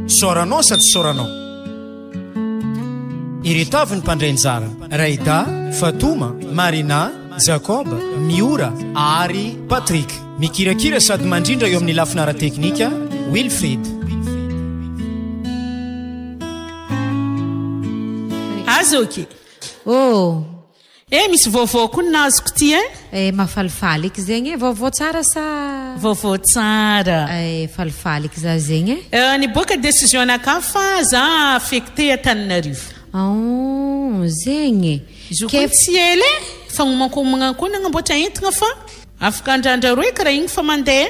Soranao sady soranao. Ireto avy ny mpandrenjara: Raida, Fatoma, Marina, Jacob, Miora ary Patrick. Mikirakira sady mandrindra eo amin'ny lafinara teknika Wilfrid. Azoky. Oh. Misy vaovao koa nazoko ty mahafalifaly eky zegny vaovao tsara sa vaovao tsara. Falifaly eky za zegny niboaka décision anaka fa za affecté Antananarivo. Zegny ke tsy ela fagnomankomagna koa nagnamboatra entagna fa afaka andrandraroe karaha igny fa mandeha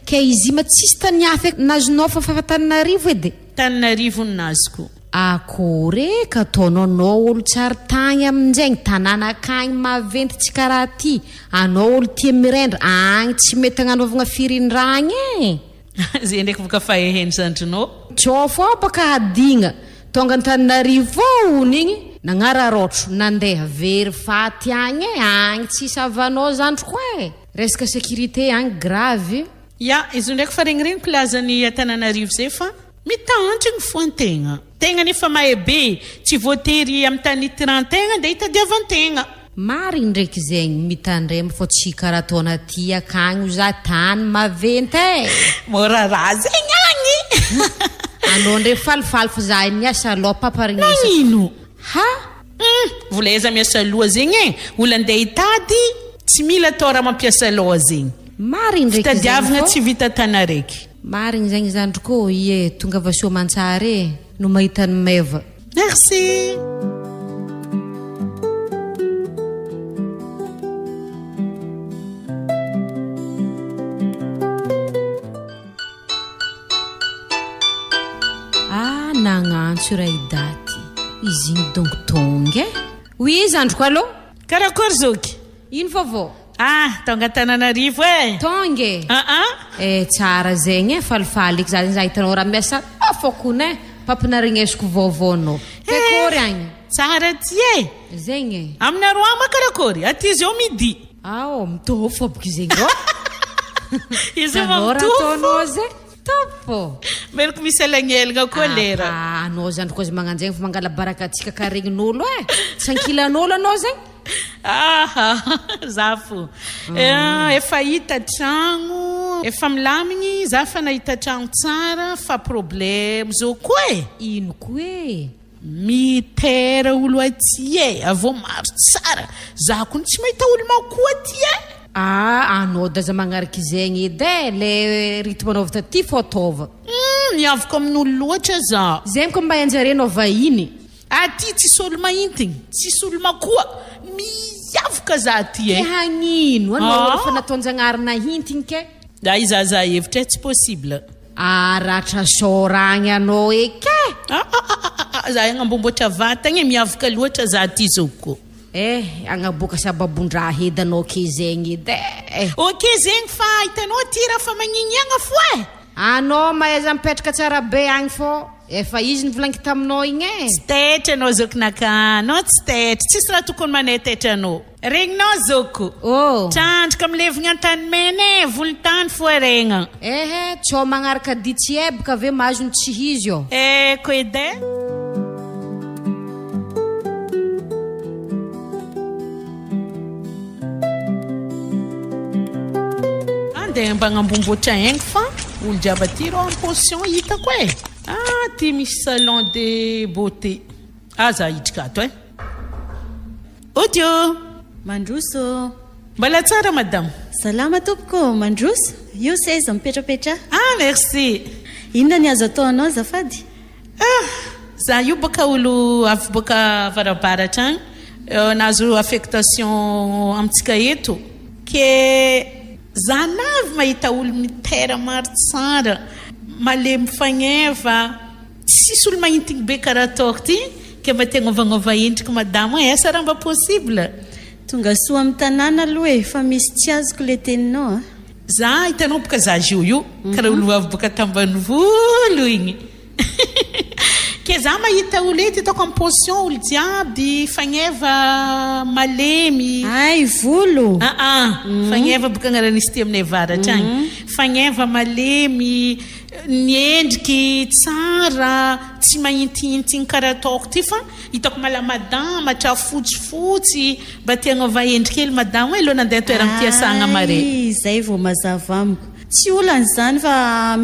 ke izy ma tsisy tany hafa nazonao fa Antananarivo edy. Antananarivo nazoko. Akory ka ataonao olo tsara tagny amin'izegny tanàna akagny maventy tsy karaha ty. Anao olo tia mirendra agny tsy mety agnanovagna firindragny zay ndraiky boka faheheny zandrinao. Tsao fô baka hadigna tonga Antananarivo igny nagnararotro nandeha very faty agny agny tsisy avanao zandriko resaka sécurité agny grave. Ya izy ndraiky fa regniregny plazany Antananarivo zay fa mitandrigny foantegna tegna nefa mahebe tsy voatery amin'ny tany tirantegna dia hitadiavantegna. Mariny ndraiky zegny mitandrema fô tsy karaha ataona ty akagny za tany maventy morara zegny agny. Anao ndray falifaly fa za niasa loha paparinisa. Nanino? Ha? Volaiza miasa loha zegny olo andeha hitady tsy mila atao raha mampiasa loha zegny. Mariny ndraiky zegny fitadiavana tsy vita tana raiky. Mariny zegny zandriko tonga vasoa mantsara no mahita ny meva. Merci. Nagnantso Raidaty izy igny dongotonga. Oui zandriko allo. Karakory zoky? Ino vaovao? Tonga Antananarivo tonge. Tsara zegny falifaly eky za hitanao raha miasa fokony pampinarignesiko vaovaonao. Kakory agny? Tsara ty zegny. Amina roa ma karakory? Aty izy eo midi. Mitovy fô boky zegny izy mitovy zay topo. Meriko misy alagnelagna koa lera. Anao zandriko azy magnano zegny fa mangala barakatsika karegnin'olo tsy ankilan'olo anao zegny. Zafo. Efa hita tragno efa milamigny za fa nahita tragno tsara fa problème zao koa ino koa mitera olo aty avô maro tsara za koa tsy mahita olo makoa aty anao daza magnariky zegny edy le rythme anaova taty fô ataova miavaka amin'olo loatra za zegny koa mba anjarenao vahiny aty tsisy olo mahintiny tsisy olo makoa miavaka za aty hagnino anao fa nataonjagnarina hintiny ke da izaza hevitra tsy possible ratra soragny anao eky za agnambomboatra vatagny miavaka loatra za aty zao koa agnaboaka sababon-draha edy anao ke zegny edy ok zegny fa hitanao aty raha fa magniniagna fo anao mahaiza mipetraka tsara be agny fô efa izy nivolanky taminao igny tsy tetra anao zokinaka anao tsy tetra tsisy raha tokony manay tetra anao regninao zoko trandraka milevigny an-tany mena volon-tany fo regna tsao magnaraka di tsy ebaka ave mahazo ny tsy izy io koa edy andeha mba agnambomboatra haingo fa olo jiaby aty rô en pension hitako ty misy salon de beauté za hitrika ato odio mandroso mbala tsara madame salama tompoko mandroso io seza mipetrapetra merci inona ny azo ataonao zafady za io boka olo avy boka varabaratra agny nazo affectation amitsika eto ke za navy mahita olo mitera maro tsara malemy fagneva tsisy olo mahintiny be karaha ataoko ty ke mba tegna ovagnova endrika madamo asa raha mba possible tonga soa amin'ny tanàna aloha fa misy tsy azoko le teninao za hitanao boka za io karaha olo avy boka tambanivolo igny ke za mahita olo ety ataoko amin'ny position olo jiaby fagneva malemy ay volo fagneva boka agnaranisy ty aminay varatra agny fagneva malemy ny endriky tsara tsy mahintihintigny karaha ataoko ty fa hitako malamadama hatra fotsifotsy mba tiagnova endriky kely madamo hoe aloha nandeha toerana tiasagna mare zay vao mazava amiko tsy olany zany fa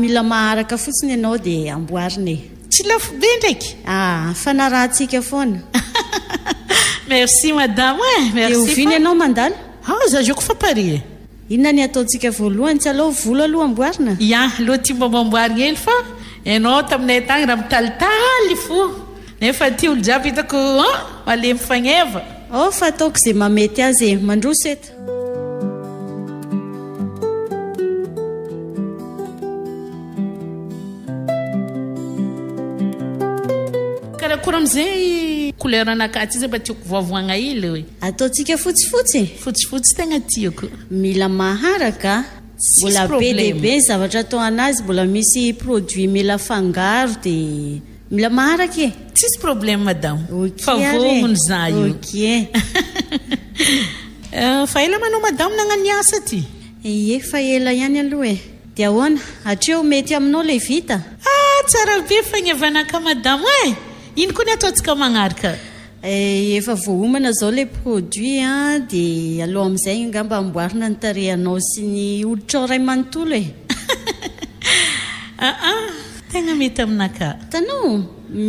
mila maharaka fotsiny ianao dia amboarina tsy lafo be ndraiky fanarahantsika foana merci madame merci oviny ianao mandalo za joko fa pare inona ny ataontsika voalohany tsy aloha volo aloha amboarina aloha tia mba mamboarina ely fa ianao taminay tagny raha mitalitaly fo nefa ty olo jiaby hitako malemy fagneva fa ataoko zay mamety azy mandroso eto karakora amizay couleur anakaty izy mba tiako voavoagna ily hoe ataontsika fotsifotsy tegna tiako mila maharaka mbola be dehibe ny zavatra atao anazy mbola misy produit mila fangaro dia mila maharaka tsisy problème madame fa vomony za io fa ela manao madame nagnano asa ty fa ela ihany aloha dia ahoana hatreo mety aminao lay vita tsara be fagnevanaka madame ino koa ny ataontsika magnaraka efa voaomana zao le produit dia aloha amin'izay ngamba amboarina ny tarehanao sy ny oditrao ray manontolo tegna mety aminaka tanao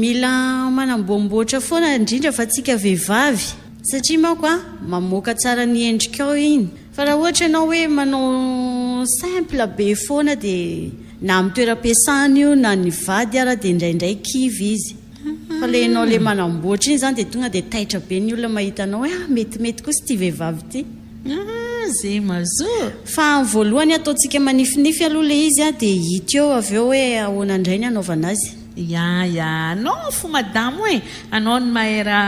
mila manamboamboatra foana indrindra fa tsika vehivavy satria mako mamoaka tsara ny endrikao iny fa raha ohatra ianao hoe manao simple be foana dia na amin'ny toeram-piasana io na ny vady ara dia indraindray kivy izy fa le ianao le manamboatra iny zany dia tonga dia taitra be ny olona mahita anao hoe metimety koa sy ty vehivavy ty zay mazo fa voalohany ataontsika manifinify aloha le izy dia hita eo avy eo hoe ahoana indray ny anaovana azy anao fo madamo hoe anao ny mahera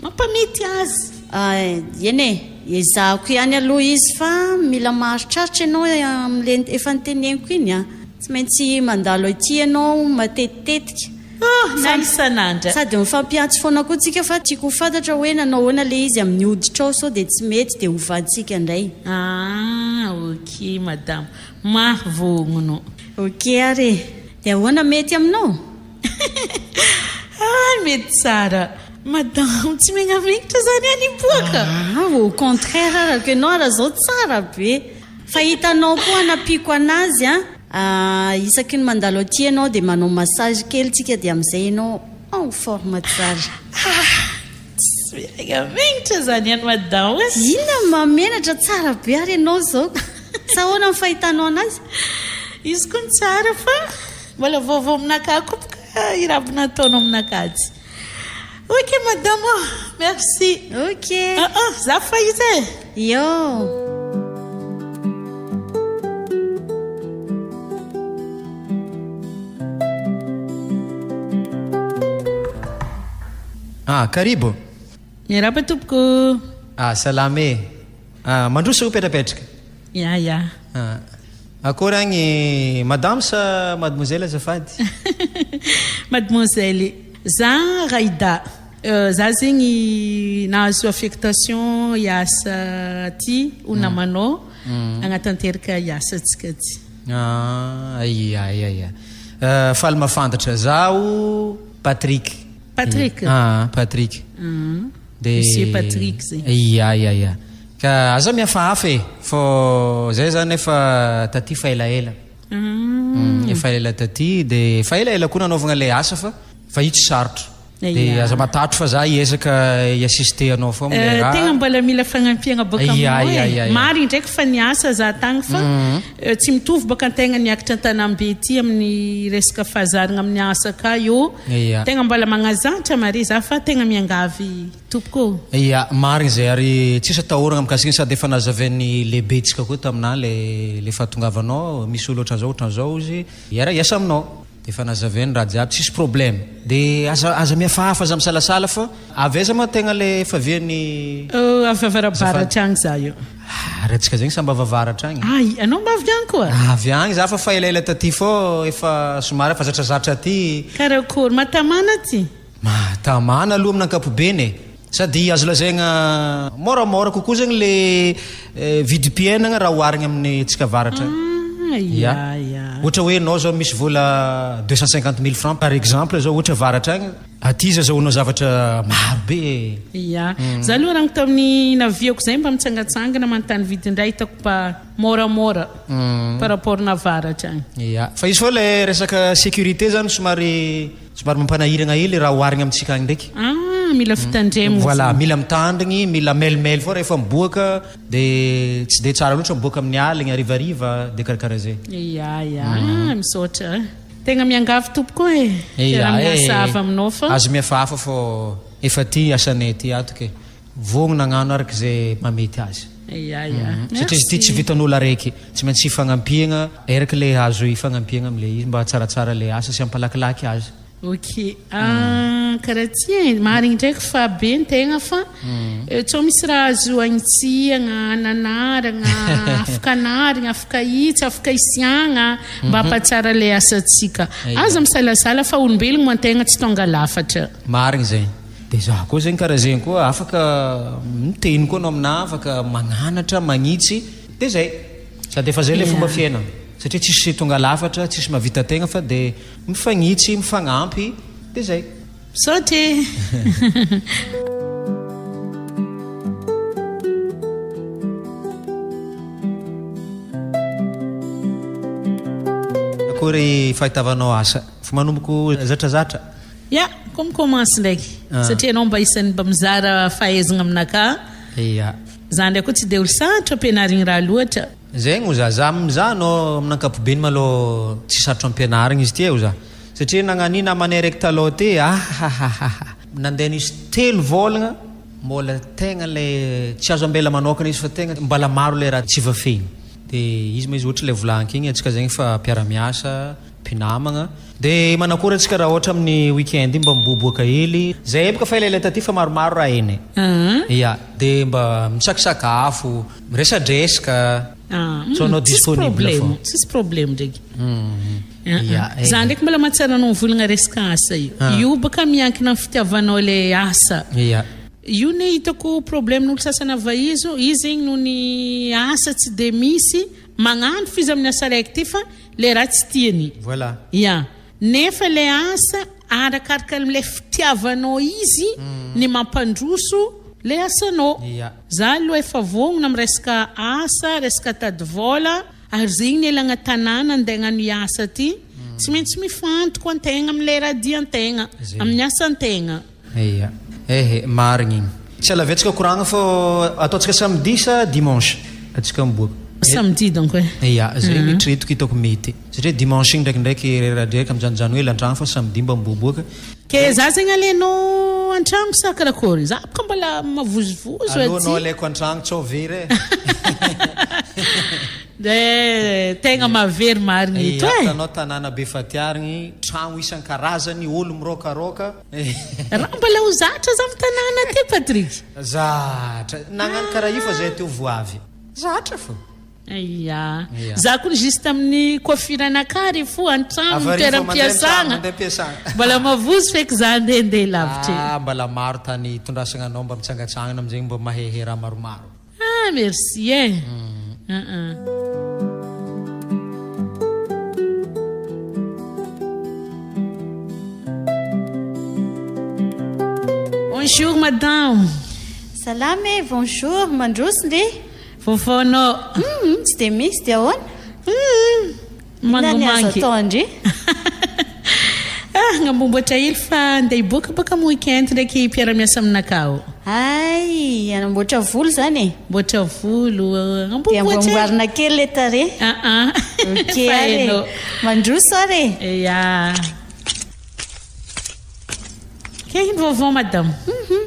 mampamety azy eny ezahako ihany aloha izy fa mila maharitraritra ianao am'le efa nyteneniko iny tsy maintsy mandalo ity ianao matetitetika nanisanandra sady mifampiatsy foana koa tsika fa tiako ho fantatra hoe nanao hoana le izy amin'ny hoditrao sao dia tsy mety dia hovantsika indray ok madame mavognono ok ary dia ahoana mety aminao mety tsara madame tsy megnamegnitra zany any ipoaka au contraire araka ianao raha zao tsara be fa hitanao koa anapiako anazy isaky ny mandalo aty ianao dia manao massage kely tsika dia amin'izay ianao forme tsara tsy megnamegnitra zany any madame ina mamenatra tsara be ary ianao zao sa ahoana ny fahitanao anazy izy koa ny tsara fa mbola vaovao aminaka koa boka irabina ataonao aminakazy ok madame merci ok za fa izy yo karibu miaraba tompoko salame mandroso upetrapetraka akory agny madame sa mademoiselle azafady mademoiselle za Raida za zegny nahazo affectation iasa ty onamanao agnatanteraka iasa atsika ty faly mafantatra zaho Patrick Patrick Monsieur Patrick zay ka aza mihafahafa fô zay zany efa taty fa elaela efa ela taty dia fa elaela koa nanaovagna le asa fa itsy sarotro dia aza matatro fa za hiezaka hiassiste anao fô tegna mbola mila fagnampiagna boka aminao mary ndraiky fa niasa za tagny fa tsy mitovy boka antegna niakatra an-tanambe ty amin'ny resaka fahazaragna amin'ny asa ka io tegna mbola magnazatra mare za fa tegna miangavy tompoko marigny zay ary tsisy atahoragna mikasika sady efa nazavan'ny lehibetsika koa taminah le fahatongavanao misy olo ohatran'izao izy iasa aminao efa nazaveny raha jiaby tsisy problème dia aza mihafahafa aza misalasala fa avy aiza ma tegna le faviany avy avarabaratra agny za io Ratsika zegny samba vavaratra agny. Ay, anao mba avy agny koa? Avy agny za fa elaela taty fô efa somary fa zatrazatra ty. Karakory matamana ty? Matamana aloha amin'ny ankapobeny e. Sady azo lazaigna moramora kokoa zegny le vidim-piainana raha oharigna amin'ny tsika varatra. Ya. Ohatra hoe anao zao misy vola 250 000 francs par exemple zao ohatra varatra agny aty za zahoanao zavatra maro be. Ya. Za aloha raha tamin'ny naviako zay mba mitsangatsangana manontany vidindray hitako mba moramora par rapport na varatra agny. Ya. Fa izy foa le resaka sécurité zany somary mampanahiragna hely raha oharigna amintsika agny ndraiky. Mila fitandremo. Voilà, mila mitandrigny, mila mail fô rehefa miboaka de tsy de tsara loatra miboaka amin'ny aligny arivariva de karakaraha zay. Ya, misaotra. Tegna miangavy tompo koa e. Raha miasa avy aminao fa. Azo miafahafa fô efa ty asanay ty ato ke. Vogno nagnano araka zay mamety azy. Ya. Satria izy ty tsy vitan'olo araiky, tsy maintsy ifagnampihagna, eraka le azo ifagnampihagna am'le izy mba tsaratsara le asa sy ampalakilaky azy. Ok. Karaha ty marigny ndraiky fa be ny tegna fa tsao misy raha azo agnitsiagna, ananaragna, afaka anarigna, afaka hitsy, afaka hisiagna mba hampatsara le asantsika. Aza misalasala fa olombelogno mo an-tegna tsy tonga lafatra. Marigny zay. De za koa zegny karaha zegny koa afaka miteny koa anao aminah, afaka magnanatra, magnitsy de zay. Sady efa zay le fomba fiainana. Satria tsisy tonga lafatra, tsisy mahavita tegna fa de mifagnitsy, mifagnampy de zay. Saute. Akory fahitavanao asa? Fa manomboko zatrazatra? Ya, comme commence ndraiky. Satria anao mba isan'ny mba mizara fahaizagna aminaka. Ya. Za ndraiky koa tsy de olo sarotra ampianarigny raha loatra. Zegny ho za mizaha anao amin'ny ankapobeny malôha tsy sarotra ampianarigny izy ty ho za. Satria nagnanina manay raiky taloha ty nandeha nisy 3 vôlagna mbola tegna le tsy azo ambela manokana izy fa tegna mbala maro le raha tsy vafeny. De izy ma izy ohatra le volaniko igny antsika zegny fa mpiara-miasa, mpinamagna. De manakory antsika raha ohatra amin'ny weekend mba miboaboaka hely. Zay bôka fa elaela taty fa maromaro raha eny. Ya, de mba misakisakafo, miresadresaka. So anao disponible fô. Tsisy problème ndraiky. Za ndraiky mbola mahatsara anao mivolagna resaka asa io. Io baka miankina amin'ny fitiavanao le asa. Io ne hitako problème n'olo sasany avaizo, izy igny noho ny asa tsy de misy, magnano fizy amin'ny asa raiky ty fa le raha tsy tiany. Voilà. Ya. Nefa le asa arakaraka am'le fitiavanao izy ny mampandroso le asanao. Za aloha efa vognona amin'ny resaka asa, resaka tady vôla, ary zegny ny elagna tanàna andeha hagnano i asa ty, tsy maintsy mifantoko an-tegna am'le raha dian-tegna, amin'ny asa an-tegna. Marigny igny. Tsy alavetsika koragna fô ataontsika samedi sa dimanche atsika miboaka. Samedi donc Ya, zegny tretiko hitako mety. Satria dimanche igny ndraikindraiky reradraika mijanojano hely an-tragno fa samedi mba miboaboaka. Ke za zegny alenao an-tragno sa karakory? Za baka mbola mavozovozo aty. Alô anao alaiko an-tragno tsao very e. Tegna mavery marigny ito e. Hitanao tanàna be fatiarigny, tragno isan-karazany, olo mirokaroka. Raha mbola ho zatra za amin'ny tanàna ty Patrick. Zatra. Nagnano karaha io fa zay teo voavy. Zatra fô. Ya. Za koa juste amin'ny coiffure-nakà rehefa an-tragno toeram-piasagna. Mbola mavozo feky za andeha lavitra. Mbola maro tany tondrasagna anao mba mitsangatsangana amizegny mba mahehe raha maromaro. Merci e. Bonjour madame. Salame, bonjour, mandroso nde? Fofonao. Tsy de misy de ahoana? Mangomangy. Tao andre? Ngamboamboatra hely fa andeha hiboaka baka amin'ny weekend ndraiky mpiara-miasa aminakao. Ay, anamboatra volo zany e? Mboatra volo, de amboamboarina kely le tare? Ok are. Mandroso are? Ya. Ke ino vaovao madame?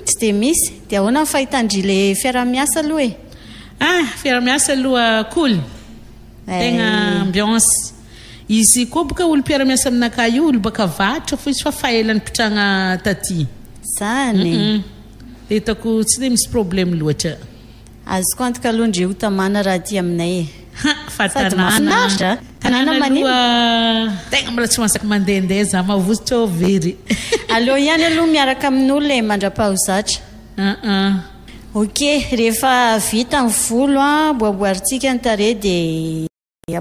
Tsy de misy. De ahoana fahitandry le fiara-miasa aloha e? Fiara-miasa aloha cool. Tegna ambiance. Izy koa boka olo mpiara-miasa aminaka io olo baka vatra fo izy fa fahelany pitragna taty. Zany. Hitako tsy de misy problème loatra. azoko antoka alohandre ho tamana raha ty aminay fa sady mahafinaritra tanàna manino tegna mbola tsy masaky mandehandeha za mavozotra ao very aleo ihany aloha miaraka amin'olona e mandra-paho zatra ok rehefa vita ny volo a boaboaritsika ny tare dia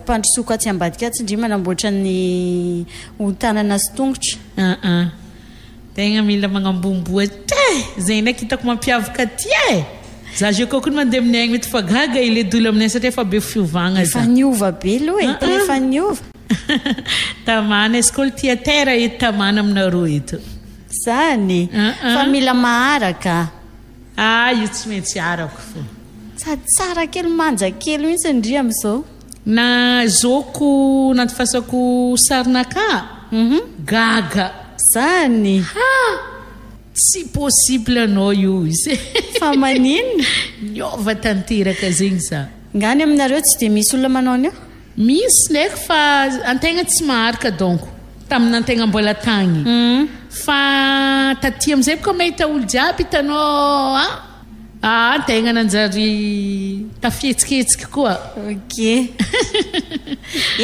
ampandrosoako atsy ambadika tsy indri manamboatra ny hotanana sy tongotra tegna mila magnambomboatra zay ndraiky hitako mampiavaka ty za jeokoko ny mandeha amin'ny agny mety fa gaga ile dolo aminay satria efa be fiovagna efa niova be aloha efa niova tamana escoly théâtre eto tamana aminareo eto zany fa mila maharaka io tsy maintsy arako fo sady tsara kely manja kely mihitsy ndri am'izao na zoko natofasako sarinaka gaga zany tsy possible anao io izy fa maninona niova tanteraka zegny za ngany aminareo tsy dia misy olona manao anio misy ndraiky fa antegna tsy maharaka donc tamina antegna mbola tagny fa taty am'izay boka mahita olo jiaby hitanao antegna nanjary tafihetsiketsika koa ok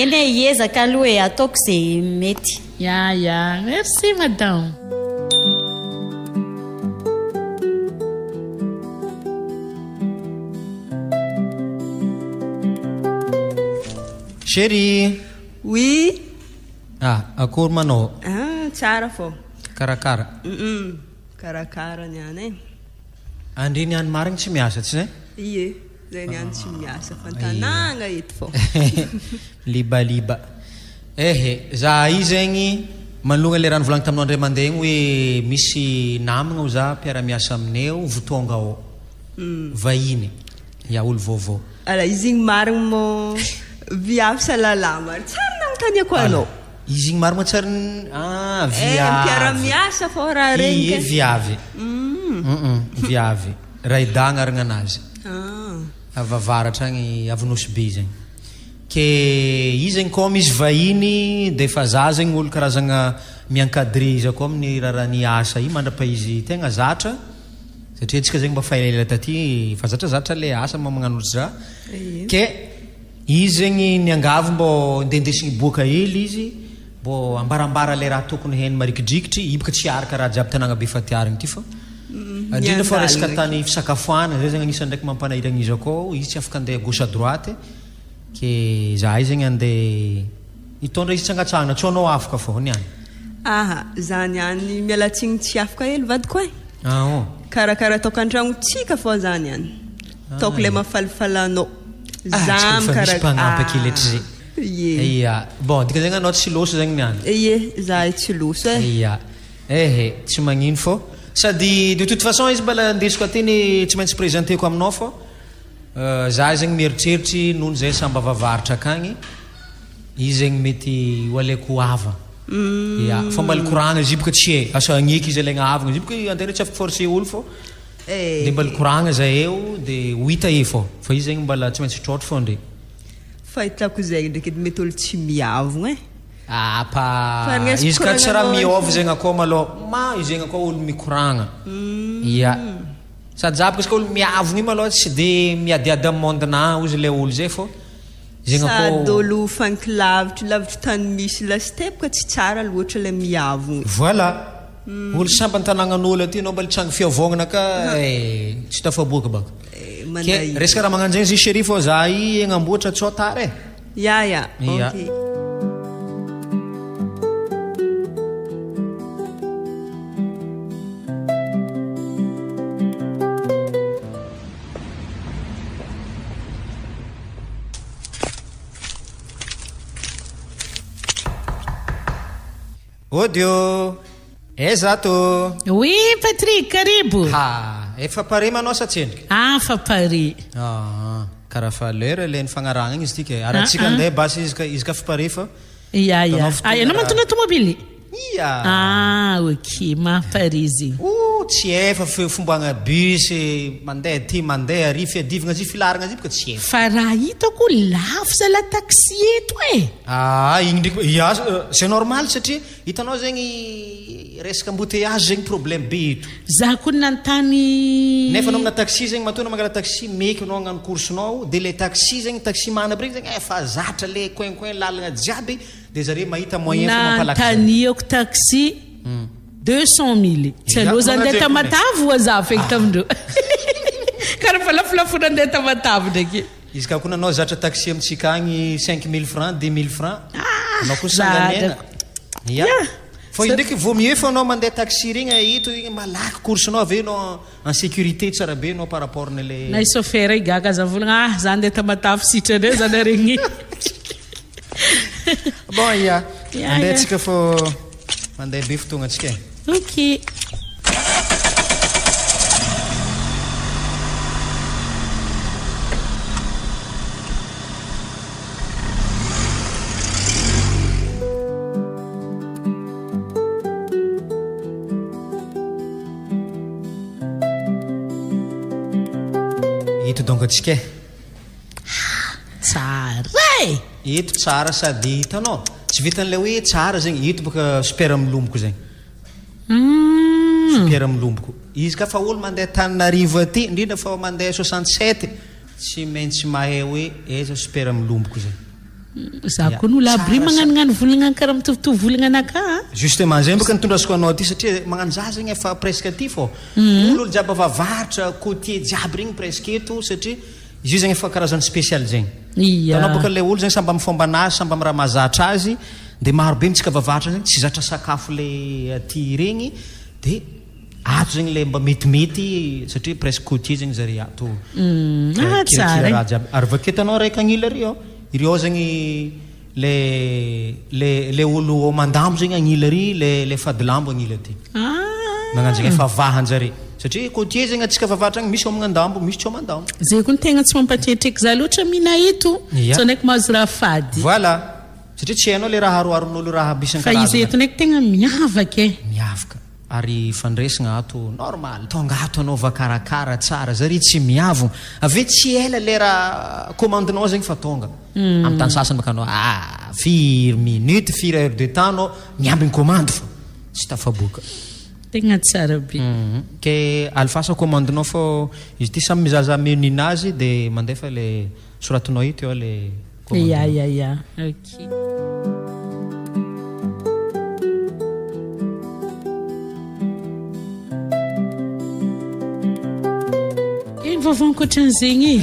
eny e hiezaka aloha e ataoko zay mety ya merci madame Chérie. Oui. Akory manao? Tsara fô. Karakara. Karakara niany. Andry niany marigny tsy miasa tsy zay? Ie, zay niany tsy miasa fa tanàgna eto fô. Libaliba. Za io zegny manologna le raha nivolagny taminao andray mandeha igny hoe misy namagna ho za mpiara-miasa aminay ao votonga ao. Vahiny. Ya olo vaovao. Ala izy igny marigny mo viavy salalama. Tsara nagnontaniako anao. Izy igny marigny tsara viavy. Mpiara-miasa fô raha regny. Ie viavy. Viavy. Raida agnarana anazy. Avavaratra agny Avinosy be zegny. Ke izy zegny koa misy vahiny dia fa za zegny olo karazagna miankadre izy akao amin'ny raha niasa io mandrapa izy tegna zatra satria tsika zegny mba fahalela taty fa zatra le asa magnanotra za. Ke izy zegny niangavy mbô ndendesigny boaka hely izy mbô ambarambara le raha tokony heny marikidrikitry ibaka tsy araka raha jiaby tanàgna be fatiarigny ty fa indrindra fa resaka tany fisakafoana zay zegny anisany ndraiky mampanahiragna izy akao izy tsy afaka andeha gauche à droite ke za zegny andeha hitondra izy tsangatsangana tsy anao afaka fô niany. Za niany mialatsigny tsy afaka hely vadiko e. Karakara ataoko an-tragno tsika fô za niany. Taoko le mafalifalanao. Za mikarakara. Iya. Bon, dika zegny anao tsy loso zegny niany. Ie, za tsy loso e. Iya. Tsy magnino fô. Sady de toute façon izy mbala ndesiko ateny tsy maintsy présenteko aminao fô. Za zegny mieritreritra noho zay samba vavaritra akagny izy zegny mety ho alaiko ava. Ya, fa mbala koragna izy boka tsy e asa agniky izy alaigna avagna izy boka antegna tsy afaka forcer olo fô. De mbala koragna zay eo de ho hita e fô fa izy zegny mbala tsy maintsy trôtro fô ndre. Fa hitako zegny ndraiky edy mety olo tsy miavogna e. Izy ka tsy raha miôva zegny akao malôha izy zegny akao olo mikoragna. Ya. Sady za baka olo miavogna io malôha tsy de miadiady amin'ny monde-na ozy le olo zay fô zegny akao sady olo fankilavitry tany misy lastepaka tsy tsara loatra le miavogna. Voilà. Olo sambany tanàgnan'olo aty anao mbala tragno fiavognana ka tsy tafaboaka baka. Ke resaka raha magnano zegny zy chérie fô za i agnamboatra tsao tara e. Ya. Okay. Odio. Exato. Oui, Patrick, karibu. Efa pare manao sa tsendriky? Fa pare. Karaha fa lera le nifagnaragna izy tika. Arahantsika andeha basy izy ka fa pare fa. Ya. Ianao mantona tomobily? Ia. Ok, mahapare izy. Tsy efa fomboagna bus mandeha ty mandeha ary fiadivagna zy filaragna zy boka tsy efa. Fa raha hitako lafo za la taxi eto e. Igny ndraiky c'est normal satria hitanao zegny resaka embouteillage zegny problème be ito za koa nantany nefa anao amina taxi zegny matoa mangala taxi meky anao agnano coursenao de le taxi zegny taxi mana aby regny zegny efa zatra le coin lalagna jiaby de zareo mahita moyen fa mampalaky nantaniako taxi 200 000 tsy aloha za andeha tamatavy oa za feky tamindreo karaha fa lafolafo nandeha tamatavy ndraiky izy ka koa nanao zatra taxi amitsika agny 5000 francs 2000 francs anao koa sangamena ya fa io ndraiky vaut mieux fa anao mandeha taxi regny ito igny malaky coursenao aveo anao en sécurité tsara be anao par rapport nele na chauffeur igaga za volagna za andeha tamatavy sitrany za na regny bon ya andeha tsika fo mandeha be fotoagna atsika ok ito donc atsika tsara ito tsara sady hitanao tsy vitan'le hoe tsara zegny ito boka super milomboko zegny super milomboko izy ka fa olo mandeha Tananarivo aty indrindra fa mandeha 67 tsy maintsy mahay hoe eza super milomboko zegny za koa no labri magnanognano volagna karaha mitovitovy volagna anaka justement zegny boka nitondrasiko anao ty satria magnano za zegny efa presque aty fô olo jiaby avavaritra côtier jiaby regny presque eto satria izy io zegny efa karazany spécial zegny tanao boka le olo zegny samba amin'ny fomba anazy samba amin'ny raha mahazatra azy de marobe mitsika avavaritra zegny tsy zatra sakafo le aty regny de ato zegny le mba metimety satria presque côtier zegny zare ato tsara raha jiaby ary vaketanao raiky agnila rio ireo zegny le olo mandambo zegny agnila ry le fadilambo agnila ty magnano zegny efa vahanjare satria côtier zegny atsika vavaritra agny misy omagnandambo misy tsy omandambo zay koa no tegna tsy mampatretriky za loatra mina ito so ndraiky mahazo raha fady voilà satria tsy hainao le raha haroharon'olo raha fa bisankarazana izy eto ndraiky tegna miavaka miavaka ary fandraisagna ato normal tonga ato anao vakarakara tsara zare tsy miavo ave tsy ela lera commandinao zegny fa tonga amin'ny tany sasany baka anao 4 minutes 4 heures de temps anao miambiny commande fa tsy tafaboka tegna tsara be ke alfasa commandinao fô izy ty samy mizaza meninazy de mandefa le soratinao ito eo le ya ok vovô ankoatran'zegny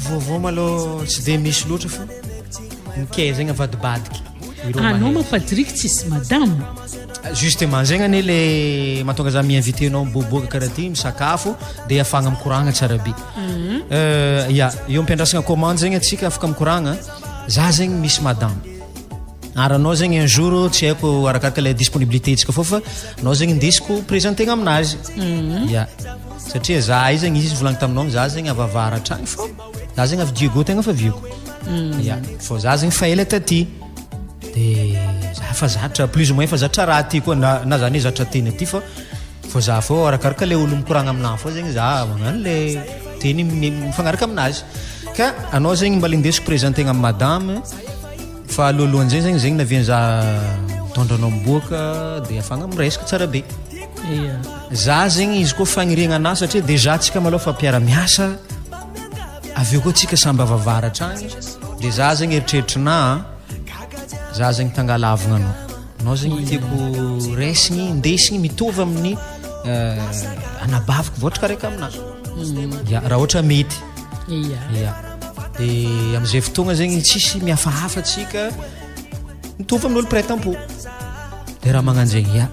vovô malô tsy de misy loatra fa nikay zegny avadibadiky anao mampadirika tsisy madamo justement zegny ane le mahatonga za miinvité anao miboboaka karaha ty misakafo de afagna mikoragna tsara be ya io ampiandrasagna commande zegny atsika afaka mikoragna za zegny misy madamo ary anao zegny un jour tsy haiko arakaraka le disponibilité tsika fô fa anao zegny indesiko présentegna aminazy ya satria za io zegny izy volagny taminao za zegny avavaratra agny fô za zegny avy diego tegna fa vioko ya fô za zegny fa ela taty de za fa zatra plus ou moins fa zatra raha ty koa na zany hoe zatra teny aty fô za fô arakaraka le olo mikoragna aminahy fô zegny za magnano le teny mifagnaraka aminazy ka anao zegny mba le indesiko présentegna amin'ny madame fa alohalohany zegny zegny naviany za mitondranao miboaka de afagna miresaka tsara be za zegny izy koa fagniriagna anazy satria déjà tsika maloha fa mpiara-miasa aveo koa tsika samby avavaratra agny de za zegny eritreritrinà za zegny tangalavagna anao zegny tiako resigny indesigny mitovy amin'ny anabaviko voatra karaika aminazy ya raha ohatra mety ya de am'izay fotoagna zegny tsisy mihafahafa tsika mitovy amin'olo pray-tampo de raha magnano zegny ya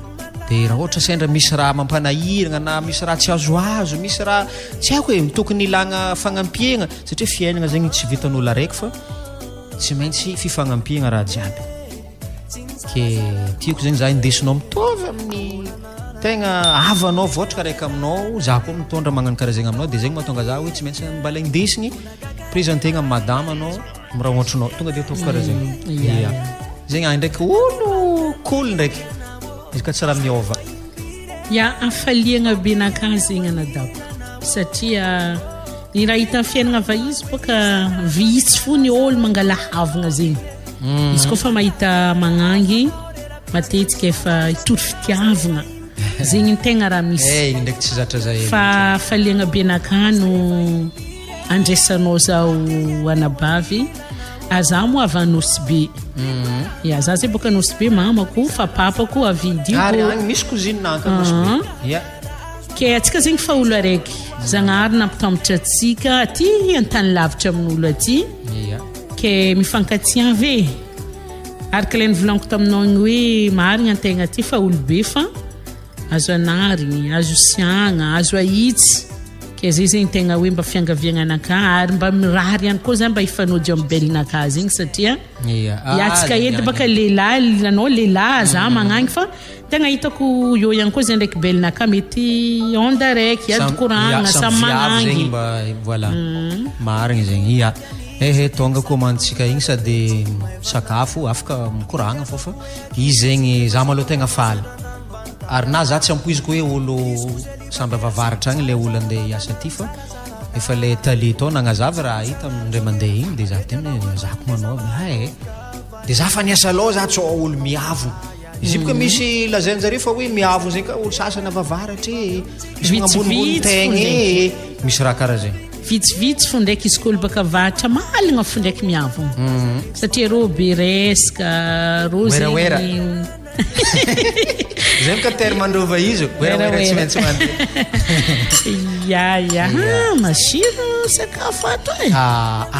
de raha ohatra sendra misy raha mampanahiragna na misy raha tsy azoazo misy raha tsy haiko hoe tokony ilagna fagnampiagna satria fiainagna zegny tsy vitan'olo araiky fa tsy maintsy fifagnampiagna raha jiaby ke tiako zegny za indesinao mitovy amin'ny tegna avanao voatra karaika aminao za koa mitondra magnano karaha zegny aminao de zegny mahatonga za hoe tsy maintsy mbala indesigny présentegna amin'ny madame anao miraha ohatranao tonga de ataoko karaha zegny zegny agny ndraiky olo cool ndraiky izy ka tsara miova ya afaliagna be naka zegny anadako satria ny raha hita fiainagna vahizy boka vitsy fo ny olo mangala havagna zegny izy koa fa mahita magnangy matetika efa hitory fitiavana zegny ny tegna raha misy igny ndraiky tsy zatra zay fa faliagna be nakano andresanao zao anabavy aza mo avy anosy be ya za zay boka anosy be mamako fa papako avidy ary agny misy cousine nanka anosy be ya ke atsika zegny fa olo araiky zagnahary nampitambatra atsika aty antany lavitra amin'olo aty ke mifankatia ve araka ilay nivolaniko taminao igny hoe marigna antegna aty fa olo be fa azo anarigny azo siagna azo ahitsy ke zay zegny tegna hoe mba fiangaviagnanaka ary mba mirary ihany koa zany mba hifanody amin'ny belinaka zegny satria iatsika edy baka lehilahy anao lehilahy za magnagny fa tegna hitako eo ihany koa zay ndraiky belinaka mety onda raiky ady koragna samy magnagny voilà marigny zegny ia tonga commandetsika igny sady sakafo afaka mikoragna fofa izy zegny za maloha tegna faly ary na za tsy ampoiziko hoe olo samby avavaratra agny le olo andeha hiasa aty fa efa le tali tao nagnazava raha hita amindray mandeha igny de za tena zako manao de za fa niasa loha za tsao olo miavo izy boka misy lazainjareo fa hoe miavo zegny ka olo sasany avavaratra misy magnambonimbony tegna misy raha karaha zegny vitsivitsy fo ndraiky izy k'olo baka vatra maligna fo ndraiky miavo satria rô be resaka rô zegny zegny ka terme androva izy werawera tsy maintsy mandeha masiro sakafo ato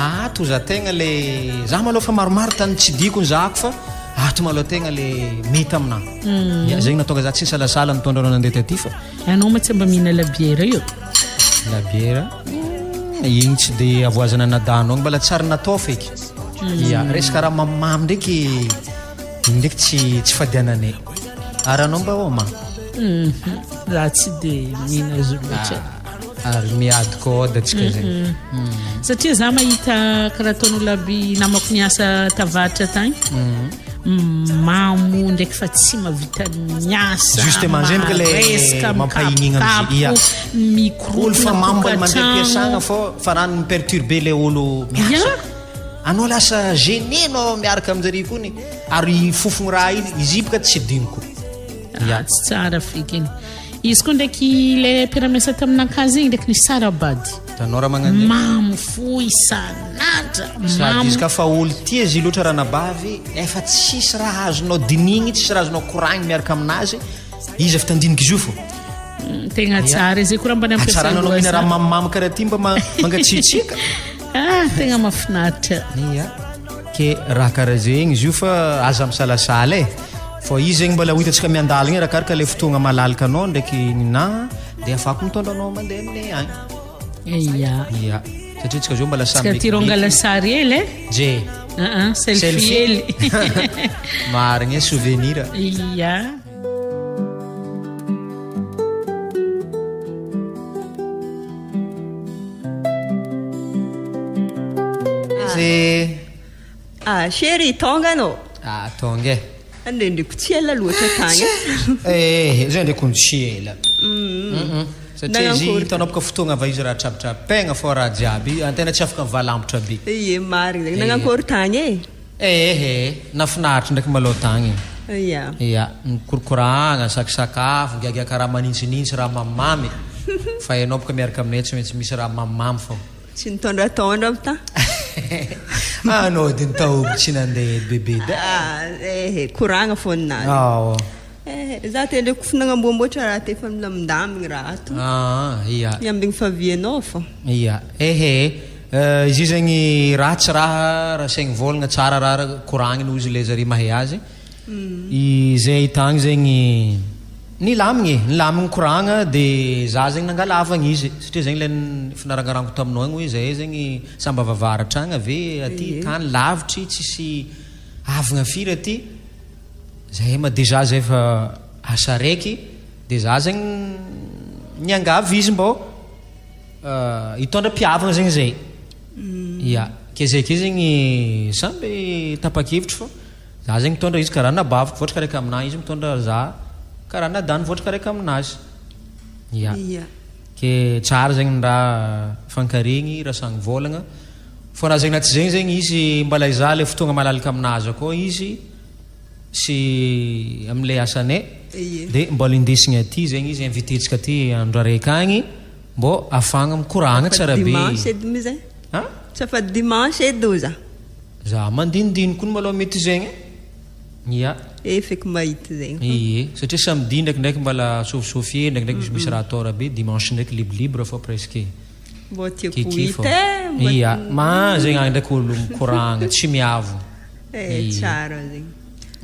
ato za tegna le za maloha fa maromaro tany tsy diko ny zako fa ato maloha tegna le mety aminahy zegny natonga za tsy salasala nitondra anao nandeha taty fa anao ma tsy mba mihina labiera io labiera igny tsy de avoazana nadano agny mbala tsara natao feky resaka raha mamimamy ndraiky igny ndraiky tsy fadiananay ary anao mba oma za tsy de mihina azy loatra ary miady kôda atsika zegny satria za mahita karaha ataon'olo aby namako niasa tavaratra tagny mamo ndraiky fa tsy mavita miasa justement zegny ka le mampahinigna olo fa mamo mbola mandeha ampiasagna fô fa rano miperturbe le olo miasa anao lasa gêné anao miaraka aminjare kony ary fofogny raha iny izy boka tsy diniko tsy tsara feky iny izy koa ndraiky le piramesa taminakazy igny ndraiky ny sarabady tanao raha magnano mamo fo isan'andra sady izy ka fa olo tia izy loatra raha nabavy efa tsisy raha azonao dinigny tsisy raha azonao koragny miaraka aminazy izy efa tandiniky izy io fo tegna tsara zay koa raha mbany ampiasanao mihina raha mamimamy karaha ty mba mangatsiatsika tegna mahafinaritra ke raha karaha zegny izy io fa aza misalasala fa izy zegny mbola ho hitantsika miandalagna rakaraka le fotoagna malalaka anao ndraiky nina de afako mitondra anao mandeha aminay agny satria tsika zao mbola samtirongala sary ely je selfie ely marigny souvenir chéri tonga anao tonga andrendreko tsy ela loatra tagny zay ndraiky ny tsy ela satria izy hitanao boka fotoagna va izy raha trapitrapegna fô raha jiaby antena tsy afaka mivalambotra be marigny zegny nagnakory tagny nafinaritra ndraiky maloha tagny mikorokoragna sakafo giagiaka raha manintsinintsy raha mamimamy fa ianao boka miaraka aminay tsy maintsy misy raha mamimamy fô tsy nitondratondra ta anao de nitaoby tsy nandeha bebe da koragna fô ninazy za te ndraiky kofa nagnamboamboatra raha te efa milamindamigny raha to miambigny favianao fô izy zegny raha tsy raha saigny volagna tsara raha koragny noho izy le zare mahay azy izay hitagny zegny nilamigny koragna de za zegny nangalavagna izy satria zegny le finarangarango taminao igny hoe zay zegny samby avavaratra agny ave aty tany lavitry tsisy avagna firy aty zay ma déjà zay fa asa raiky de za zegny niangavy izy mbô hitondra mpiavagna zegny zay ke zay ke zegny samby tapa-kevitra fô za zegny mitondra izy karaha nabaviko voatraka raiky aminahy izy mitondra za karaha nadany voatraka raiky aminazy ke tsara zegny ny raha fankaregny rasagny volagna fô raha zegny na tsy zegny zegny izy mbala iza le fotoagna malalaka aminazy akao izy sy amin'ilay asanay dia mbola indesigny aty zegny izy invitetsika aty andro araiky agny mbô afagna mikoragna tsara be dimanche edy mi zay tsy afa dimanche edy o za mandinidiny koa maloha mety zegny ia feky mahita zegny ie satria samedi ndraikindraiky mbala saofisofie ndraikindraiky misy raha atao raha be dimanche ndraiky libre fa presque mbô tiako hita ia zegny agny ndraiky olo mikoragna tsy miavo tsara zegny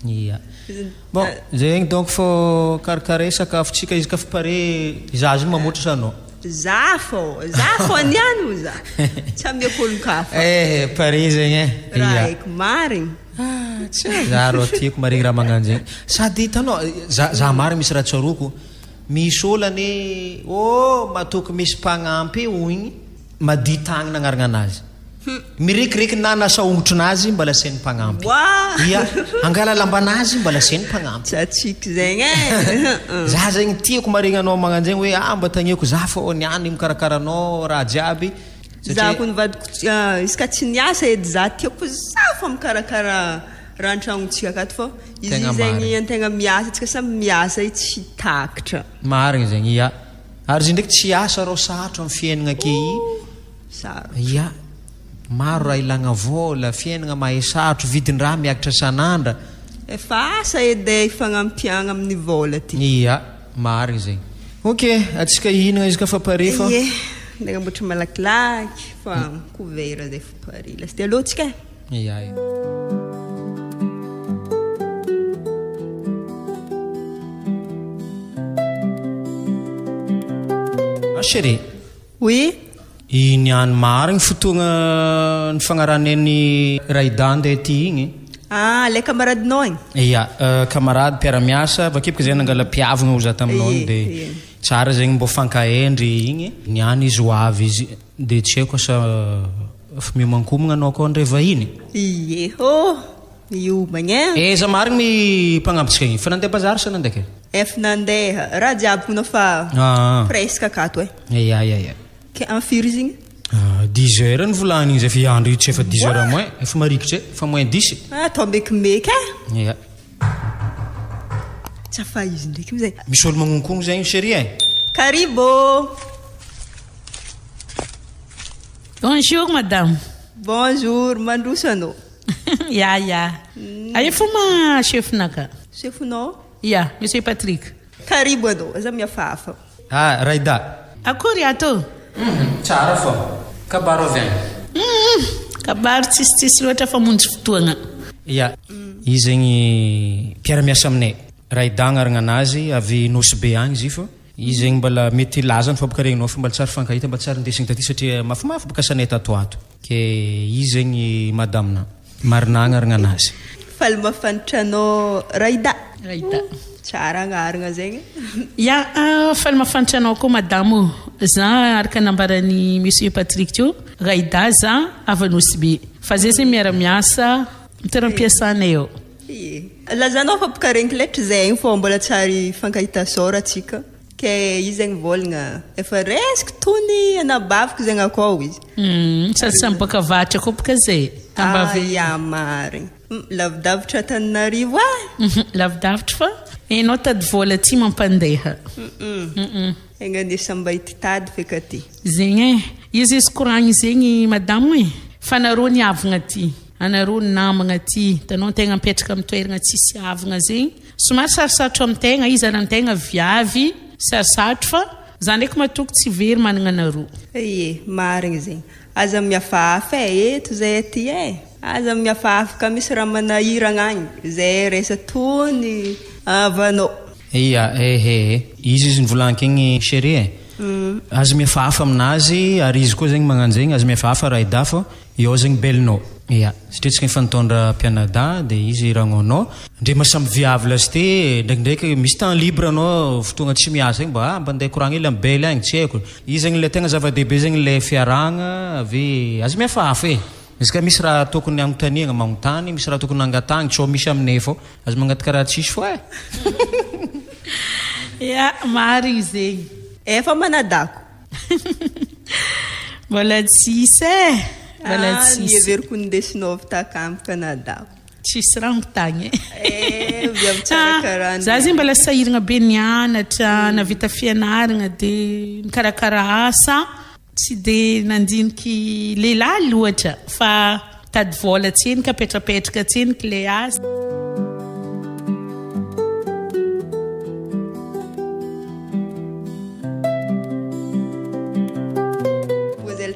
ia bon zegny donc fô karakare sakafotsika izy ka fa pare za zegny mamoatra sanao za fô niany o za tsy amiako olon-kafa pare zegny raha eky marigny za rô tiako marigny raha magnano zegny sady hitanao za marigny misy raha tsaroko misy olany matoky misy mpagnampy igny maditagny nagnarana anazy mirikireky na nasa ongotronazy mbala seny mpagnampy ia angala lambanazy mbala seny mpagnampy tsatsiky zegny za zegny tiako marigny anao magnano zegny hoe mba tagniako za fô niany mikarakaranao raha jiaby za ko nivadiko izy ka tsy niasa edy za tiako za fa mikarakara raha antragnotsika akato fô izy zegny antegna miasa tsika samy miasa i tsy takatra marigny zegny ia ary izy ndraiky tsy asa rô sarotra amin'ny fiainagna ake ia maro raha ilagna vola fiainagna mahay sarotro vidin-draha miakatra san'andra efa asa edy ifagnampiagna amin'ny vola ty ia marigny zegny ok atsika ihinagna izy ka fa pare fa ndegna mboatra malakilaky fa couvert zay fa pare lasy dia alohatsika ia chérie oui niany marigny fotoagna ny fagnaranany Raida ndeha ty igny le camaradinao igny ia camarade mpiara-miasa vakepika zay nangala mpiavagna ho za taminao dia tsara zegny mbô fankahendry igny niany izy ho avy izy dia tsy haiko asa miomankomagna anao koa ndray vahiny ie miomagna za marigny mpagnampitsika igny fa nandeha bazary sa nandeha ke efa nandeha raha jiaby nao fa presque akato ia ke amfiry izy igny 10 heures ny volany igny zay fa andro io tsy efa 10 heures moins efa marikitra fa moins 10 atao mekimeky ia tsy afa izy ndraiky zay misy olo magnonkogno zegny chérie karibo bonjour madame bonjour mandroso anao ia aia foma chefinaka chefinao ia monsieur Patrick karibo anao aza miafahafa Raida akory ato tsara fô kabaro avy agny kabaro tsisitsisy loatra fa monjy fotoagna ia izy zegny mpiara-miasa aminay Raida agnaragna anazy avy nosy be agny izy fô izy zegny mbala mety lazany fa baka regninao fa mbala tsara fankahita mba tsara indesigny taty satria mafimafy baka sanay tatoato ke izy zegny madamena marina agnaragna anazy faly mafantatra anao Raida tsara agnaragna zegny ia faly mafantatra anao koa madamo za araka nambarany monsieur Patrick teo Raida za avy nosy be fa zay zegny miara-miasa mitoeram-piasanay eo lazanao fa baka renkiletra zegny fô mbola tsary fankahita sora atsika ke izy zegny volagna efa resaka tony anabaviko zegny akao izy sasamy baka vatra koa baka zay ia marigny lavidavitra Tananarivo lavidavitra fa enao tady vola ty mampandeha egna andesa mba hititady feka ty zegny izy koragny zegny madamo fa nareo niavagna ty anareo namagna ty tanao tegna mipetraka amin'ny toeragna tsisy avagna zegny somary sarosarotro amintegna izy anantegna viavy sarosarotro fa za ndraiky matoko tsy very managna anareo marigny zegny aza miafahafa eto zay aty aza miafahafa ka misy raha manahiragna agny zay resa tony avanao ia izy nivolagniko igny chérie aza miafahafa aminazy ary izy koa zegny magnano zegny aza miafahafa Raida fô eo zegny belinao ia satria tsika nifantondra mpianada dia izy ragnonao ndre masamy viavy lasy ty ndraikindraiky misy temps libre anao fotoagna tsy miasa igny mba andeha koragna ely ambely agny tsy haiko izy zegny le tegna zava-dehibe zegny le fiaragna avy aza miafahafa izy ka misy raha tokony agnontaniagna magnontany misy raha tokony angatagny tsy misy aminay fô aza magnaty karaha tsisy fô ia marigny zegny efa manadako mbola tsisy mbola tsisy everiko nindesinao avy takamy Kanadako tsisy rangotagny tsara za zegny mbola sahiragna be nianatra navita fianaragna dia mikarakara asa tsy dia nandiniky lehilahy loatra fa tady vola tsenika petrapetraka tsenika le asa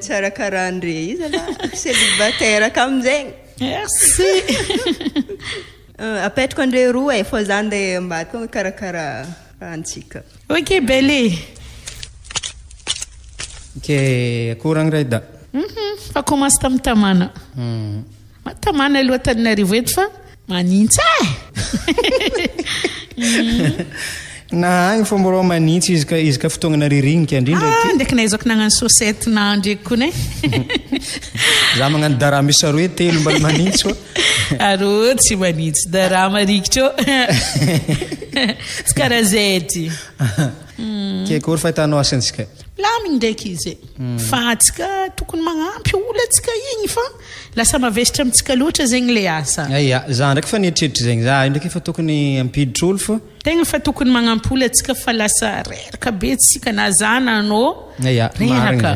tsara karandre izy ala célibataire ka amin'izegny merci apetrako andre roa fa za ndeha ambadika karakara rahantsika ok bele ke akoragny ray da fa commence tamin'ny tamana tamana aloha Tananarivo eto fa manintsy na agny fô mborao manintsy izy ka fotoagnana rirignika indrindra ndraiky naizako nagnano sosety na ndraiky koa ne za magnano dara misy aroe telo mbala manintsy fa arô tsy manintsy dara marikitro tsy karaha zay ty ke kory fahitanao asantsika lamigny ndraiky izy fa atsika tokony magnampy olo atsika igny fa lasa mavesitra amitsika loatra zegny le asa ia za ndraiky fa nieritreritra zegny za ndraiky efa tokony ampiditra olo fa tegna fa tokony magnampy olo atsika fa lasa reraka be tsika na zana anao reraka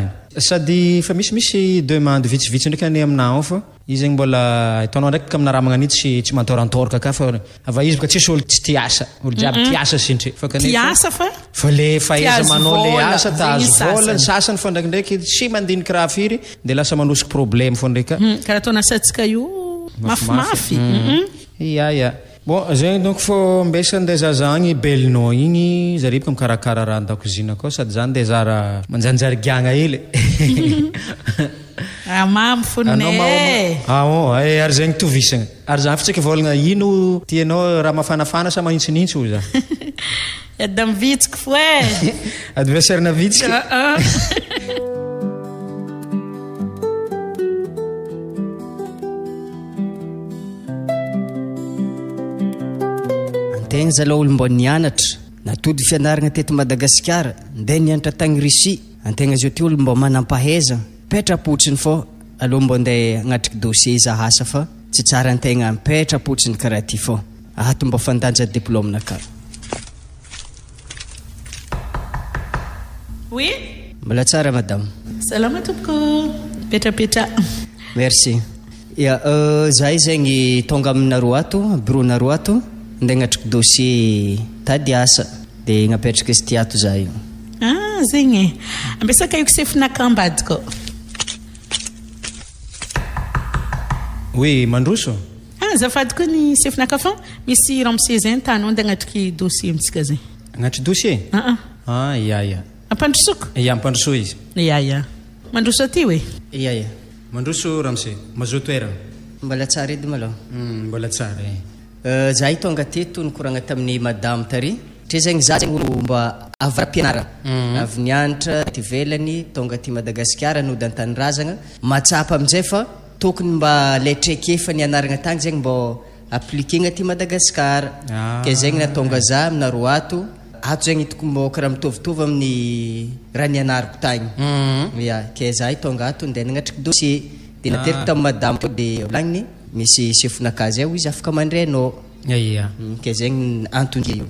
sady fa misy demande vitsivitsy ndraiky ane aminao fa izy zegny mbola hitanao ndraiky ka amina raha magnanitsy tsy mantorantoraka ka fa ava izy boka tsisy olo tsy tiasa olo jiaby tiasa sintry fa tiasa fa le fahaiza manao le asa tazo vola ny sasany fa ndraikindraiky tsy mandiniky raha firy dia lasa manosiko problème fo ndraika karaha ataona asantsika io mafimafy ia bon zegny donc fô mbesa ndeha zaza agny belinao igny zare boka mikarakara raha an-dakozina koa sady zany ndeha zara manjanjary giagna hely mamy fonay ary zegny tovisagna ary zany fa tsika volagna ino tianao raha mafanafana sa manintsinintsy o za da mivitsiko fo adversaire na vitsika tegna zala olo mbô nianatra natody fianaragna teto Madagasikara ndeha nianatra tagny Russie antegna zao ty olo mbô manam-pahaizana petrapotsiny fô aloha mbô ndeha agnatriky dossier iza asa fa tsy tsara antegna mipetrapotsiny karaha ty fô ato mbô fandanja diplôme naka oui mbola tsara madame salama tompoko petrapetra merci ia zahay zegny tonga aminareo ato bureau-nareo ato ndeha agnatriky dossier tady asa dia agnapetraka izy ty ato za io zegny ambesaka io kisefinaka ambadiko oui mandroso zafady koa ny sefinaka fa misy ramose zay tany ndeha agnatriky dossier amitsika zay agnatry dossier ia ampandrosoko ia ampandroso izy ia mandroso aty hoe ia mandroso ramose mazo toerana mbola tsara edy malôha mbola tsara za io tonga teto nikoragna tamin'ny madame tary tre zegny za zegny olo mba avy-ra-pianarana avy nianatra ty velany tonga ty Madagasikara nody an-tanirazagna matsapa amin'izay fa tokony mba letreke fa nianaragna tagny zegny mbô appliquegna ty Madagasikara ke zegny natonga za aminareo ato zegny tokony mbô karaha mitovitovy amin'ny raha nianarako tagny ia ke za io tonga ato ndeha nagnatriky dossier dia nateriko tamin'ny madame to dia lagniny misy sefonaka zay izy afaka mandrenao ia ke zegny antony io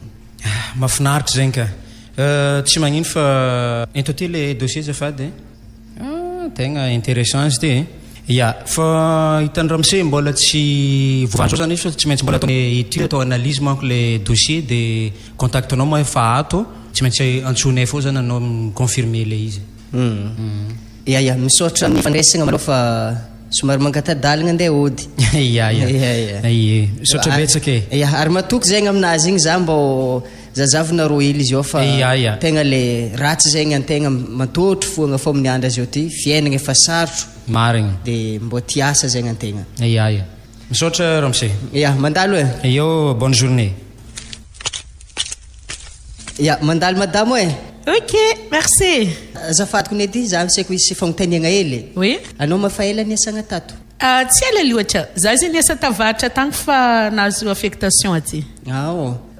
mafinaritra zegny ka tsy magnino fa into ty le dossier zafady tegna intéressant izy ty ia fa hitany ramose mbola tsy voazo zany izy fa tsy maintsy mbola ataony étude atao analyse manko le dossier dia contactenao ma efa ato tsy maintsy antsonay fô zany anao miconfirmer le izy ia misaotra ny fandraisagna malô fa somary mangatadalagna ndeha ody ia misaotra betsaka ia ary matoky zegny aminazy igny za mbô zazavinareo hely izy ao fa tegna le ratsy zegny antegna matotro foagna fô amin'ny andra azy eo ty fiainagna efa sarotro marigna dia mbô tiasa zegny antegna ia misaotra ramose ia mandalo io bonne journée ia mandalo madamo ok merci azafady kony edy za misaiko isy fagnotaniagna hely oui anao mafaela niasagna tato tsy ela loatra za zay niasa tavaratra tagny fa nahazo affectation aty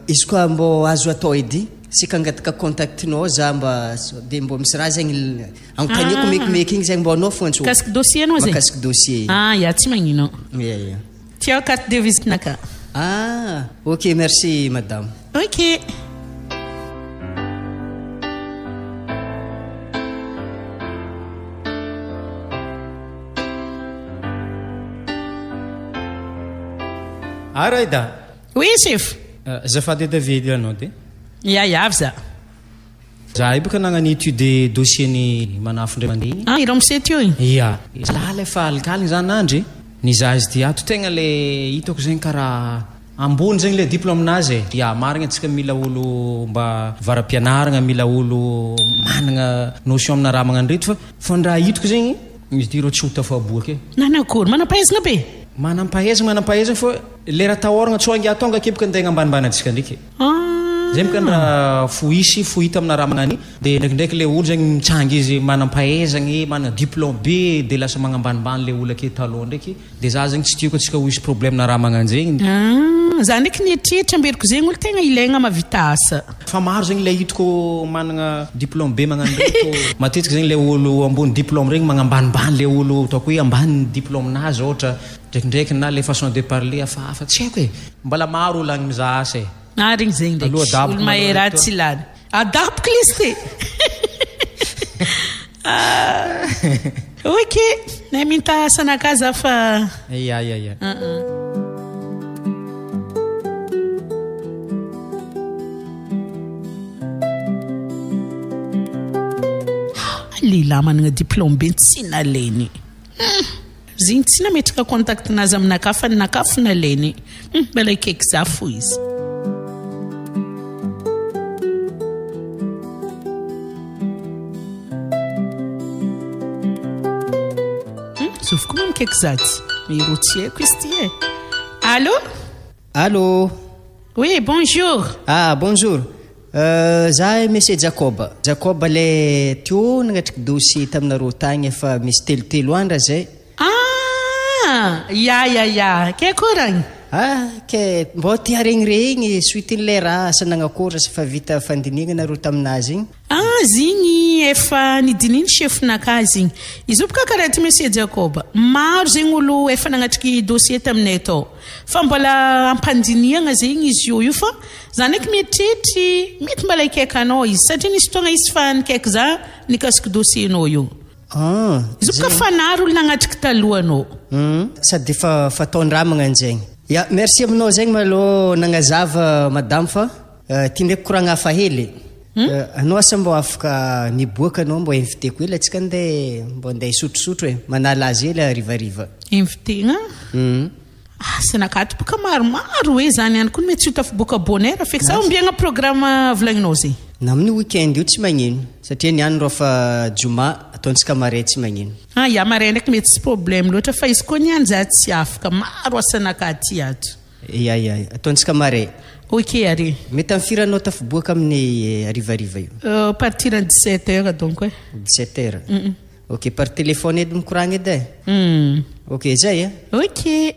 izy koa mbô azo atao edy sika angataka contactinao za mba dia mbô misy raha zegny anontaniako mekimeky igny zegny mbô anao foantso kasika dossier anao zegny makasika dossier ia tsy magnino ia tiao carte de visite-naka. Ah, ok, merci madame. Ok. Araida. Oui, chef. Zafady David anao ty. Ia avy za. Za baka nagnano étude dossier-ny manafo ndray mandeha. Ah, ireo misy teo igny. Ia. Zaho lefa alikaly zany andry. Nizaha izy ty ato tegna le hitako zegny karaha ambony zegny le diplôme-nazy. Ia, marigna antsika mila olo mba varam-pianaragna, mila olo managna notion amina raha magnano reto fa ny raha hitako zegny izy ty rô tsy ho tafaboaka e. Nanakory, manam-pahaizana be? Manam-pahaizana fa lera tahoragna tsy hoangy atonga kebaka antegna ambanimbany antsika ndraiky. Zay mika raha foisy fohita amina raha magnany dia ndraikindraiky le olo zegny mitsangy izy manam-pahaizagny manana diplôme be dia lasa magnambanimbany le olo ake taloha ndraiky dia za zegny tsy tiako atsika ho isy problème na raha magnano zegny. Za ndraiky nietrehitra amberiko zegny olo tegna ilaigna mahavita asa. Fa maro zegny le hitako manana diplôme be magnano reto matetika zegny le olo ambony diplôme regny magnambanimbany le olo ataoko hoe ambany diplôme-nazy ohatra ndraikindraiky na le façon de parler hafahafa tsy haiko e mbala maro olo agny mizaha asa e. Regny zegny ndraiky olo mahera tsy lany adapiko listy. Ok, nay minta asanaka za fa ia. Lila managna diplôme be tsy naleny. Ziny tsy nametraka contact nazy aminaka fa nakafo naleny. Mbala ikaiky za fo izy. Sauf que même quelque chose. Mais routier, qu'est-ce Allô? Allô? Oui, bonjour. Ah, bonjour. Za monsieur Jacob. Jacob le tio nagnatriky dossier taminareo tagny efa misy telotelo andra zay. Ah, ya. Ke koragny? Ah, ke mbô tia regniregny suiten'le raha asa nagnakory sa fa vita fandinigna nareo taminazy igny. Ah, zigny efa nidininy chefinaka zigny. Izy bôka karaha ty monsieur Jacob. Maro zegny olo efa nagnatriky dossier taminay tao. Fa mbola ampandiniagna zegny izy io fa za ndraiky mietritry mety mbala ikaiky anao izy satria nisy fotoagna izy fa nikaiky za nikasiky dossier-nao io. Izy bôka fanary olo nagnatriky talohanao. Sady efa fataon-draha magnano zegny. Ya, merci aminao zegny malo nagnazava madame fa tia ndraiky koragna hafa hely. Anao asa mbô afaka miboaka anao mbô inviteko hely atsika andeha mbô andeha isotrosotro e manala azy hely arivariva. Invitena? Sanakato bôka maromaro hoe zany ihany koa mety tsy ho tafiboaka bonheur feky za ombiagna programme volagninao zegny. Na amin'ny week-end io tsy magnino satria niany rô fa juma ataontsika maray tsy magnino. Ya maray ndraiky mety tsy problème loatra fa izy koa niany za tsy afaka maro asanakaty ato. Ya ataontsika maray. Ok are. Mety am'firy anao tafiboaka amin'ny arivariva io? Partir 17h donc ouais. 17h. Ok, par téléphone edy mikoragna edy e? Ok, zay e? Ok.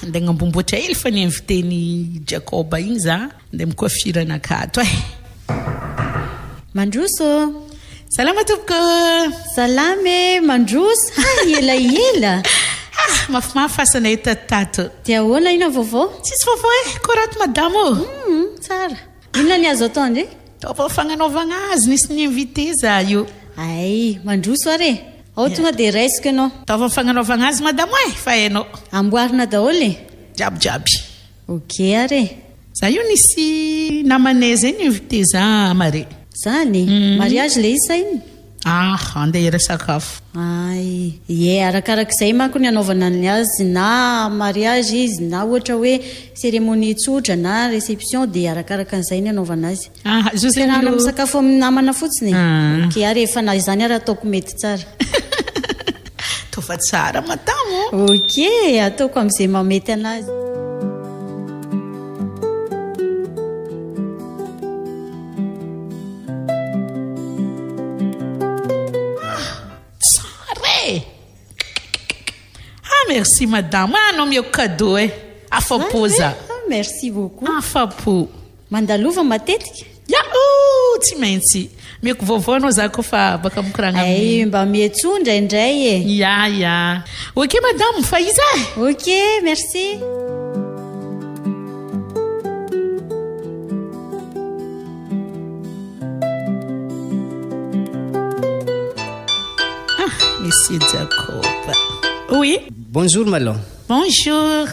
Ndeha ambomboatra hely fa ny invité-ny Jacob igny za ndeha mikoafiranakato e. Mandroso. Salama tompoko. Salame, mandroso. Ela. Mafimafy asana hita tato. Tia ahoana ina vovô? Tsisy vovô e, korato madamo ô. Tsara. Inona ny azo atao ndre? Tao fagnanaovagna azy nisy ny invité za io. Ay, mandroso are. Ao tonga de resaka anao. Tao fagnanaovagna azy madamo e, fa hainao. Amboarina daholo? Jiaby. Ok are. Za io nisy namanay zay ny invité za mare. Zany? Mariage le isa iny? Andeha hira sakafo. Ay, arakarak'izay manko ny anaovana ny azy na mariage izy na ohatra hoe cérémonie tsotra na réception dia arakaraka an'izay ny anaovana azy. Fiarahana misakafo amin'ny namana fotsiny. Ok, ary efa na izany ary ataoko mety tsara. Tova tsara madamo. Ok, ataoko amin'izay mamety anazy. Merci madame. Anao mio cadeau e. Afapo za. Merci beaucoup. Afapo. Mandalova matetika? Ya. tsy maintsy meko vaovao anao za kofa baka mikoragna ay mba mietsondra indray e ya ok madame fa iza ok merci Monsieur Jacob. Oui. Bonjour malon. Bonjour.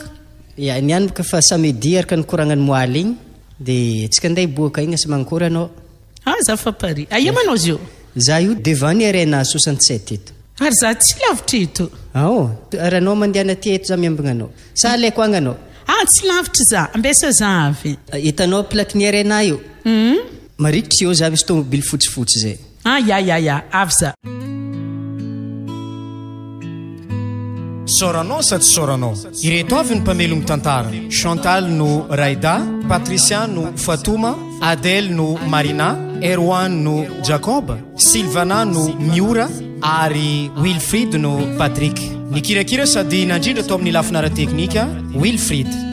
Ya niany ka fa samedi araka nikoragnany moaly igny dia tsika andeha hiboaka igny asa magnakory anao. Za fa Paris. Aia manao zio? Za io devant ny arena 67 eto. Ary za tsy lavitra eto. Ary anao mandeha aty eto za miambigna anao. Sa alaiko agny anao? Tsy lavitra za. Ambesa za avy. Hitanao plaque ny arena io? Maritry eo za misy tomobily fotsifotsy zay. Ya. Avy za. Soranao sa tsy soranao? Ireto avy ny mpamelogno tantara. Chantal no Raida, Patricia no Fatoma, Adèle no Marina, Erwan no Jacob, Sylvana no Miura ary Wilfried no Patrick. Nikirakira sady nandrindra tao amin'ny lafinara teknika Wilfried.